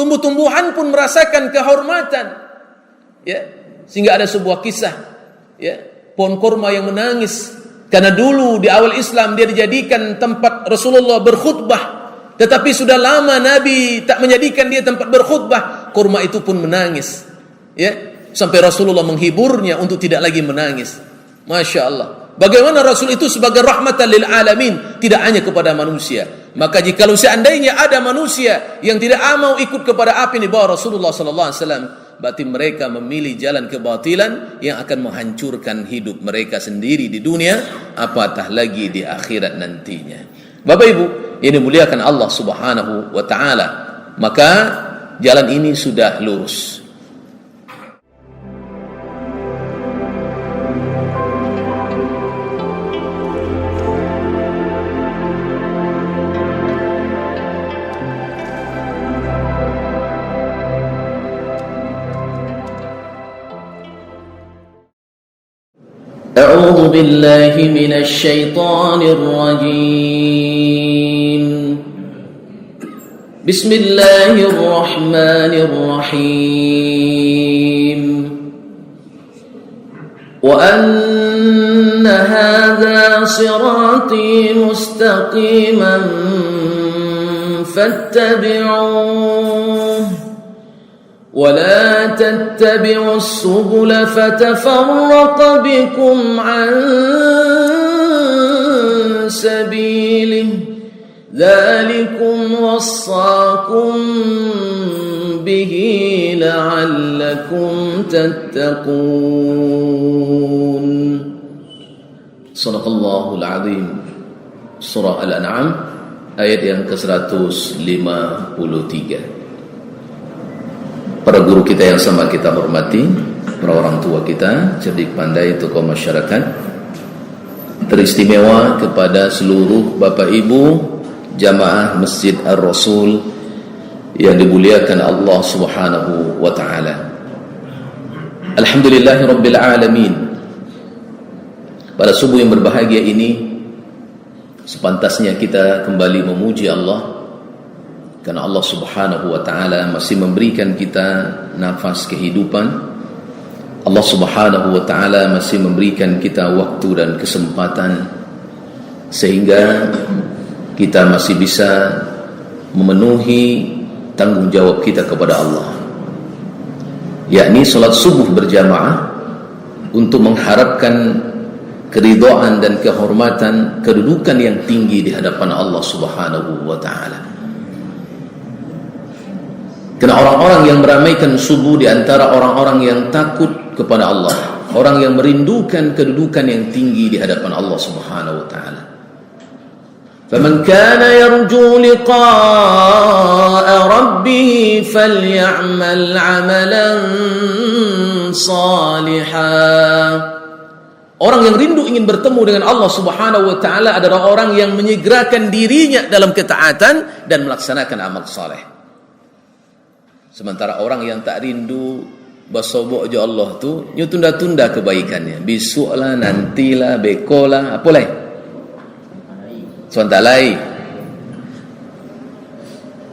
tumbuh-tumbuhan pun merasakan kehormatan. Ya, sehingga ada sebuah kisah, ya, pohon kurma yang menangis karena dulu di awal Islam dia dijadikan tempat Rasulullah berkhutbah, tetapi sudah lama Nabi tak menjadikan dia tempat berkhutbah. Kurma itu pun menangis, ya, sampai Rasulullah menghiburnya untuk tidak lagi menangis. Masya Allah, bagaimana Rasul itu sebagai rahmatan lil alamin, tidak hanya kepada manusia. Maka jikalau seandainya ada manusia yang tidak mau ikut kepada apa yang dibawa Rasulullah sallallahu alaihi wasallam, berarti mereka memilih jalan kebatilan yang akan menghancurkan hidup mereka sendiri di dunia, apatah lagi di akhirat nantinya. Bapak Ibu yang dimuliakan Allah Subhanahu wa taala, maka jalan ini sudah lurus. أعوذ بالله من الشيطان الرجيم بسم الله الرحمن الرحيم وأن هذا صراطي مستقيما فاتبعوه ولا تتبعوا السبل فتفرق بكم عن سبيله ذلكم وصاكم به لعلكم تتقون. صدق الله العظيم. Surah Al-An'am ayat yang ke-153. Para guru kita yang sama kita hormati, para orang tua kita, cerdik pandai, tokoh masyarakat, teristimewa kepada seluruh Bapak Ibu jamaah Masjid Ar-Rasul yang dimuliakan Allah Subhanahu wa taala. Alhamdulillahirabbil alamin. Pada subuh yang berbahagia ini sepantasnya kita kembali memuji Allah, karena Allah Subhanahu wa taala masih memberikan kita nafas kehidupan. Allah Subhanahu wa taala masih memberikan kita waktu dan kesempatan sehingga kita masih bisa memenuhi tanggung jawab kita kepada Allah, yakni salat subuh berjamaah untuk mengharapkan keridhaan dan kehormatan, kedudukan yang tinggi di hadapan Allah Subhanahu wa taala. Karena orang-orang yang meramaikan subuh di antara orang-orang yang takut kepada Allah, orang yang merindukan kedudukan yang tinggi di hadapan Allah Subhanahu wa taala. Faman kana yarju liqa'a rabbih falyamal 'amalan salihan. Orang yang rindu ingin bertemu dengan Allah Subhanahu wa taala adalah orang yang menyegerakan dirinya dalam ketaatan dan melaksanakan amal saleh. Sementara orang yang tak rindu basobok je Allah tu, nyu tunda-tunda kebaikannya. Besok lah, nantilah, bekolah, apa lain? Sebentar lain.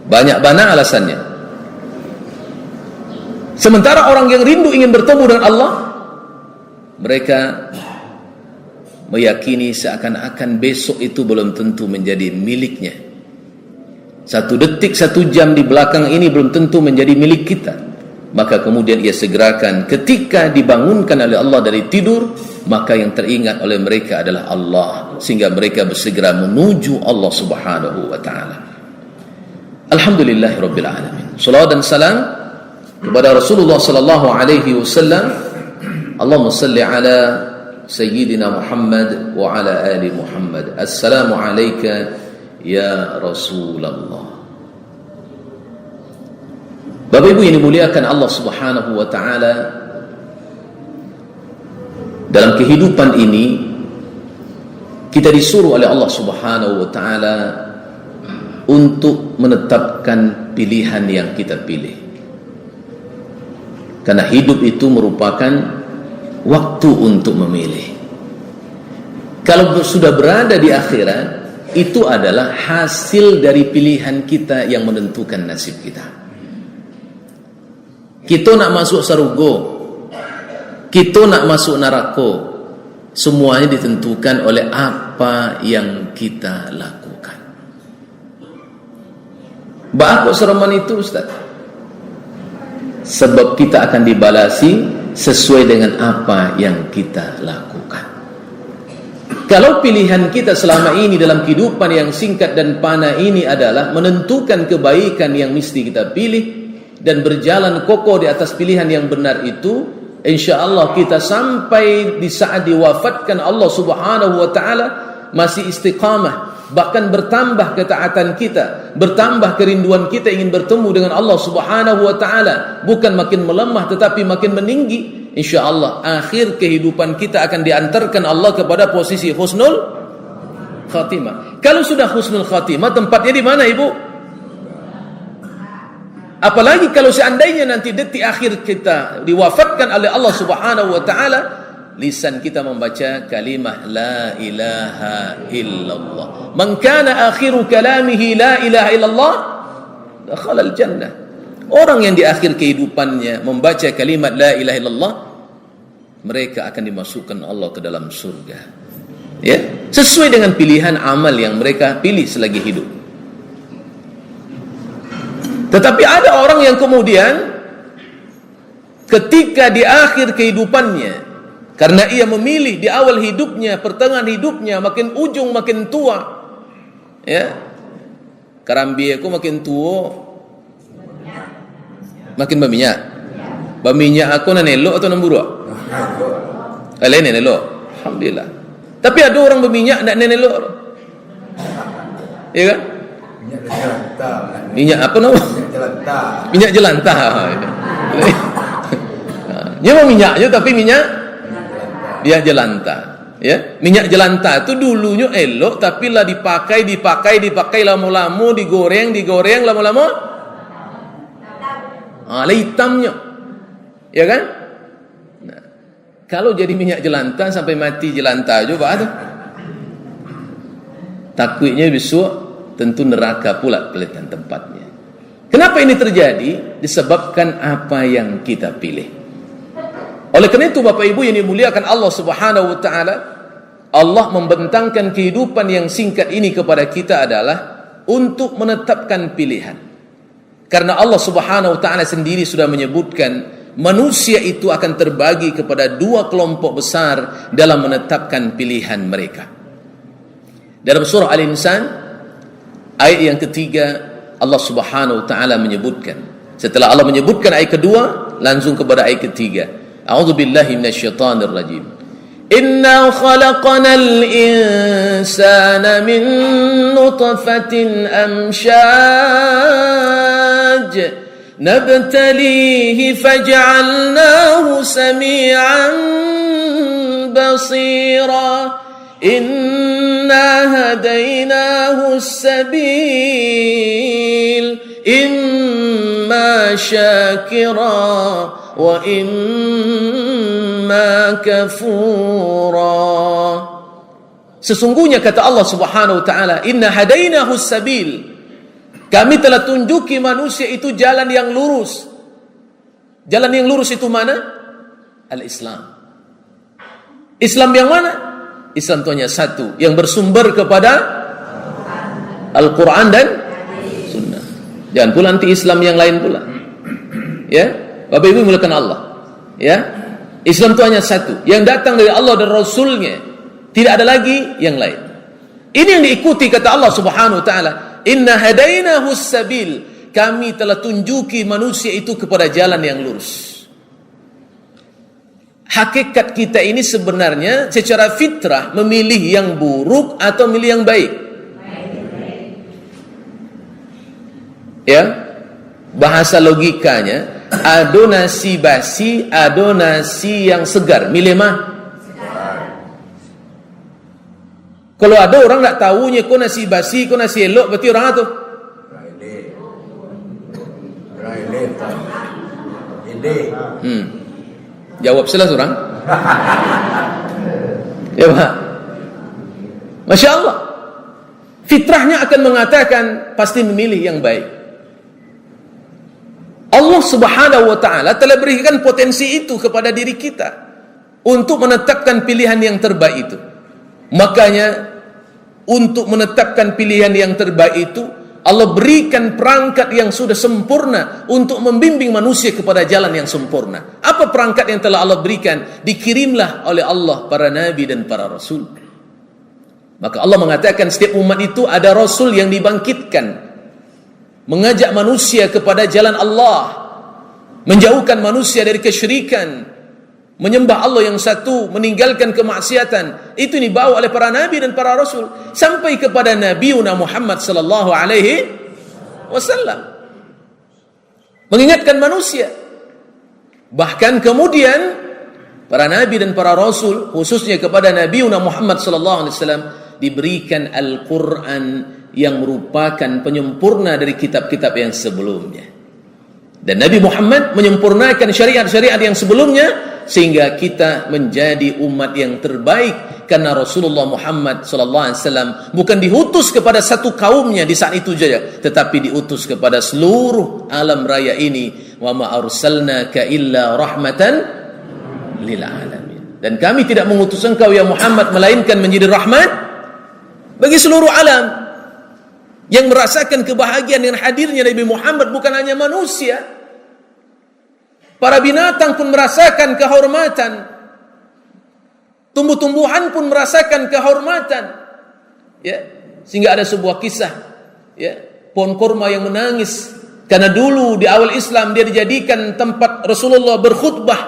Banyak bana alasannya. Sementara orang yang rindu ingin bertemu dengan Allah, mereka meyakini seakan-akan besok itu belum tentu menjadi miliknya. 1 detik, 1 jam di belakang ini belum tentu menjadi milik kita. Maka kemudian ia segerakan ketika dibangunkan oleh Allah dari tidur, maka yang teringat oleh mereka adalah Allah, sehingga mereka bersegera menuju Allah Subhanahu wa taala. Alhamdulillahirabbil alamin. Salawat dan salam kepada Rasulullah sallallahu alaihi wasallam. Allahumma salli ala sayyidina Muhammad wa ala ali Muhammad. Assalamu alayka ya Rasulullah. Bapak Ibu yang dimuliakan Allah Subhanahu wa taala, dalam kehidupan ini kita disuruh oleh Allah Subhanahu wa taala untuk menetapkan pilihan yang kita pilih. Karena hidup itu merupakan waktu untuk memilih. Kalau sudah berada di akhirat, itu adalah hasil dari pilihan kita yang menentukan nasib kita. kita nak masuk surga, kita nak masuk neraka, semuanya ditentukan oleh apa yang kita lakukan. Bakut seraman itu Ustaz? Sebab kita akan dibalasi sesuai dengan apa yang kita lakukan. Kalau pilihan kita selama ini dalam kehidupan yang singkat dan panah ini adalah menentukan kebaikan yang mesti kita pilih dan berjalan kokoh di atas pilihan yang benar itu, insya-Allah kita sampai di saat diwafatkan Allah Subhanahu wa taala masih istiqamah, bahkan bertambah ketaatan kita, bertambah kerinduan kita ingin bertemu dengan Allah Subhanahu wa taala, bukan makin melemah tetapi makin meninggi. InsyaAllah akhir kehidupan kita akan diantarkan Allah kepada posisi husnul khatimah. Kalau sudah husnul khatimah, tempatnya di mana ibu? Apalagi kalau seandainya nanti detik akhir kita diwafatkan oleh Allah Subhanahu wa taala, lisan kita membaca kalimah la ilaha illallah. Man kana akhiru kalamihi la ilaha illallah dakhala al-jannah. Orang yang di akhir kehidupannya membaca kalimat la ilaha illallah, mereka akan dimasukkan Allah ke dalam surga. Ya, sesuai dengan pilihan amal yang mereka pilih selagi hidup. Tetapi ada orang yang kemudian ketika di akhir kehidupannya, karena ia memilih di awal hidupnya, pertengahan hidupnya, makin ujung makin tua, ya, karambi aku makin tua makin berminyak. Berminyak aku nak elok atau nak buruk? Lain elok. Alhamdulillah. Tapi ada orang berminyak nak elok. Ya kan? Minyak jelantah. Minyak apa nama? Minyak jelantah. Minyak jelantah. Dia mau minyak je tapi minyak jelantah. Ya, minyak jelantah itu dulunya elok tapi lah dipakai lama-lama, digoreng lama-lama lah hitamnya, ya kan? Nah, kalau jadi minyak jelantah sampai mati jelantah juga tu, takutnya besok tentu neraka pula pilihan tempatnya. Kenapa ini terjadi? Disebabkan apa yang kita pilih. Oleh kerana itu Bapak Ibu yang dimuliakan Allah Subhanahu wa taala, Allah membentangkan kehidupan yang singkat ini kepada kita adalah untuk menetapkan pilihan. Karena Allah Subhanahu wa taala sendiri sudah menyebutkan manusia itu akan terbagi kepada dua kelompok besar dalam menetapkan pilihan mereka. Dalam surah Al-Insan ayat yang ketiga, Allah Subhanahu wa taala menyebutkan, setelah Allah menyebutkan ayat kedua, langsung kepada ayat ketiga. A'udzubillahi minasyaitonir rajim. Inna khalaqnal insana min nutfatin amshaj nabtalihi faj'alnahu sami'an basira. Inna hadainahu as-sabil imma syakira wa imma kafura. Sesungguhnya kata Allah Subhanahu wa taala, inna hadainahu as-sabil, kami telah tunjuki manusia itu jalan yang lurus. Jalan yang lurus itu mana? Al-Islam. Islam yang mana? Islam itu hanya satu, yang bersumber kepada Al-Quran dan Sunnah. Jangan pula nanti Islam yang lain pula. Ya, Bapak Ibu mulakan Allah. Ya, Islam itu hanya satu, yang datang dari Allah dan Rasulnya. Tidak ada lagi yang lain. Ini yang diikuti kata Allah Subhanahu wa taala. Inna hadainahu as-sabil, kami telah tunjuki manusia itu kepada jalan yang lurus. Hakikat kita ini sebenarnya secara fitrah memilih yang buruk atau memilih yang baik. Ya, bahasa logikanya, ada nasi basi, ada nasi yang segar, milih mah? Kalau ada orang tak tahunya kau nasi basi, kau nasi elok, berarti orang itu jawab salah seorang. Ya Pak, Masya Allah, fitrahnya akan mengatakan pasti memilih yang baik. Allah Allah Subhanahu wa taala telah berikan potensi itu kepada diri kita untuk menetapkan pilihan yang terbaik itu. Makanya untuk menetapkan pilihan yang terbaik itu, Allah berikan perangkat yang sudah sempurna untuk membimbing manusia kepada jalan yang sempurna. Apa perangkat yang telah Allah berikan? Dikirimlah oleh Allah para nabi dan para rasul. Maka Allah mengatakan setiap umat itu ada rasul yang dibangkitkan, mengajak manusia kepada jalan Allah, menjauhkan manusia dari kesyirikan, menyembah Allah yang satu, meninggalkan kemaksiatan. Itu dibawa oleh para nabi dan para rasul sampai kepada Nabiuna Muhammad sallallahu alaihi wasallam, mengingatkan manusia. Bahkan kemudian para nabi dan para rasul, khususnya kepada Nabiuna Muhammad sallallahu alaihi wasallam, diberikan Al-Quran yang merupakan penyempurna dari kitab-kitab yang sebelumnya. Dan Nabi Muhammad menyempurnakan syariat-syariat yang sebelumnya sehingga kita menjadi umat yang terbaik, karena Rasulullah Muhammad SAW bukan diutus kepada satu kaumnya di saat itu saja, tetapi diutus kepada seluruh alam raya ini. Wa ma arsalnaka illa rahmatan lil alamin. Dan kami tidak mengutus engkau ya Muhammad melainkan menjadi rahmat bagi seluruh alam. Yang merasakan kebahagiaan dengan hadirnya Nabi Muhammad bukan hanya manusia, para binatang pun merasakan kehormatan, tumbuh-tumbuhan pun merasakan kehormatan, ya. Sehingga ada sebuah kisah, ya, pohon kurma yang menangis karena dulu di awal Islam dia dijadikan tempat Rasulullah berkhutbah,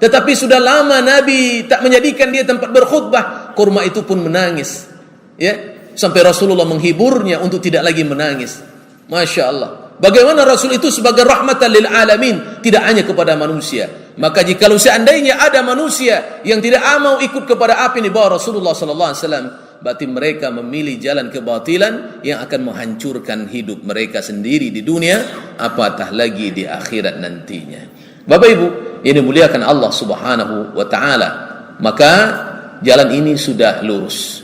tetapi sudah lama Nabi tak menjadikan dia tempat berkhutbah. Kurma itu pun menangis, ya, sampai Rasulullah menghiburnya untuk tidak lagi menangis. Masya Allah, bagaimana Rasul itu sebagai rahmatan lil alamin, tidak hanya kepada manusia. Maka jikalau seandainya ada manusia yang tidak mau ikut kepada apa yang dibawa Rasulullah sallallahu alaihi wasallam, berarti mereka memilih jalan kebatilan yang akan menghancurkan hidup mereka sendiri di dunia, apatah lagi di akhirat nantinya. Bapak Ibu yang dimuliakan Allah Subhanahu wa taala, maka jalan ini sudah lurus.